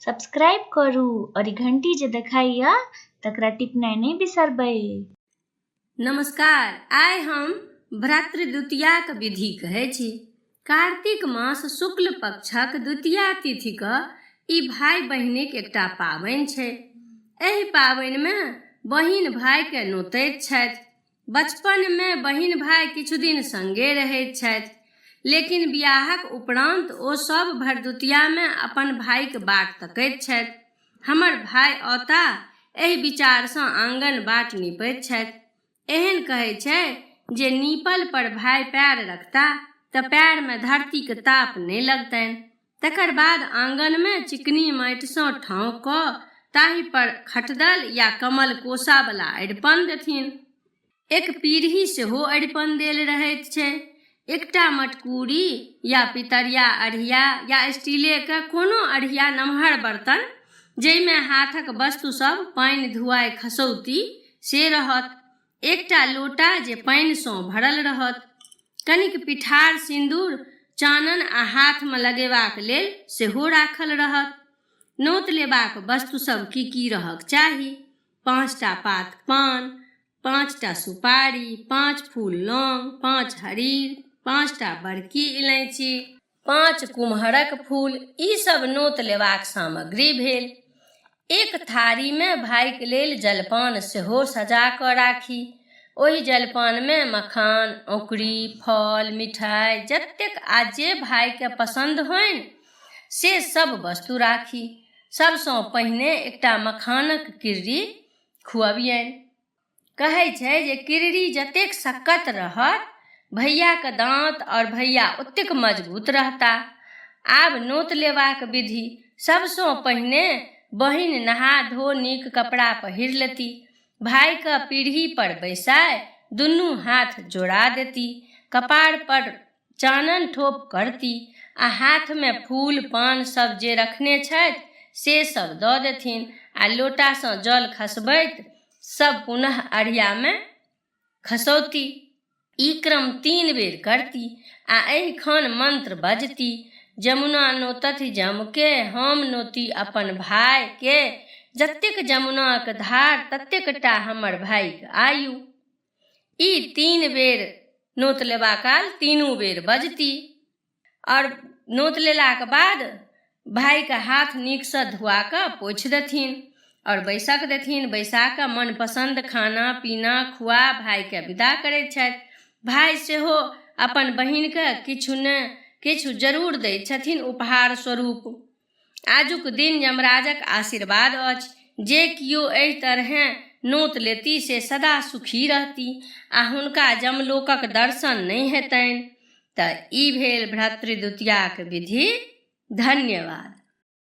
Subscribe करू और ई घंटी जे देखाइया तकरा टिपनाइ नहीं बिसरबै। नमस्कार, आइ हम भ्रातृद्वितीयाक विधि कहै छी। कार्तिक मास शुक्ल पक्षक द्वितीया तिथिक ई भाई बहिनीक एकटा पाबनि छै। एहि पाबनिमे बहिन भाइके नोतैत छथि। बचपनमे बहिन भाइ किछु दिन संगे रहैत छथि, लेकिन बियाहक उपरान्त ओ सब भरदुतियामे अपन भाइक बाट तकैत छथि। हमर भाइ औता एहि विचारसँ आँगन बाट नीपैत छथि। एहन कहै छै जे नीपल पर भाइ पैर रखता तऽ पैरमे धरतीक ताप नहि लगतनि। तकर बाद आँगनमे चिकनी माटिसँ ठाँव कऽ ताहि पर खटदल या कमल कोसावला अरिपन देथिन। एक पीढ़ी सेहो अरिपन देल रहैत छै। एकटा मटकुरी या पितरिया अढ़िया या स्टीलेके कोनो अढ़िया नमहर बर्तन जाहिमे हाथक वस्तु सब पानि धुआइ खसौती से रहत। एकटा लोटा जे पानिसँ भरल रहत। कनिक पिठार, सिन्दूर, चानन आ हाथमे लगेबाक लेल सेहो राखल रहत। नोत लेबाक वस्तु सब की रहक चाही? 5टा पात पान, 5टा सुपारी, 5 फूल लौंग, 5 हरीर, 5टा बड़की इलायची, 5 कुम्हरक फूल, ई सब नोत लेबाक सामग्री भेल। एक थारीमे भाइक लेल जलपान सेहो सजा कऽ राखी। ओहि जलपानमे मखान, औंकरी, फल, मिठाइ जतेक आ जे भाइके पसन्द होनि से सब वस्तु राखी। सबसँ पहिने एकटा मखानक किर्री खुअबियनि। कहै छै जे किर्री जतेक सक्कत रहत, भैयाके दाँत और भैया ओतेक मजबूत रहता। आब नोत लेबाक विधि। सबसँ पहिने बहिन नहा धो नीक कपड़ा पहिर लेती। भाइके पीढ़ी पर बैसाय दुनू हाथ जोड़ा देती। कपार पर चानन ठोप करती आ हाथमे फूल पान सब जे रखने छथि से सब दऽ देथिन आ लोटासँ जल खसबैत सब पुनः अढ़ियामे खसौती। ई क्रम 3 बेर करती आ एहिखन मंत्र बजती। जमुना नोतथि जमके, हम नोती अपन भाइके, जतेक जमुनाक धार ततेकटा हमर भाइक आयु। ई 3 बेर नोत लेबा काल 3 बेर बजती। और नोत लेलाक बाद भाइके हाथ नीकसँ धुआ कऽ पोछि देथिन और बैसक देथिन। बैसा कऽ मनपसन्द खाना पीना खुआ भाइके विदा करैत छथि। भाइ सेहो अपन बहिनके किछु ने किछु जरूर दैत छथिन उपहार स्वरूप। आजुक दिन यमराजक आशीर्वाद अछि। जे किओ एहि तरहेँ नोत लेती से सदा सुखी रहती आ हुनका जमलोकक दर्शन नहि हेतनि। तऽ ई भेल भ्रातृद्वितीयाक विधि। धन्यवाद।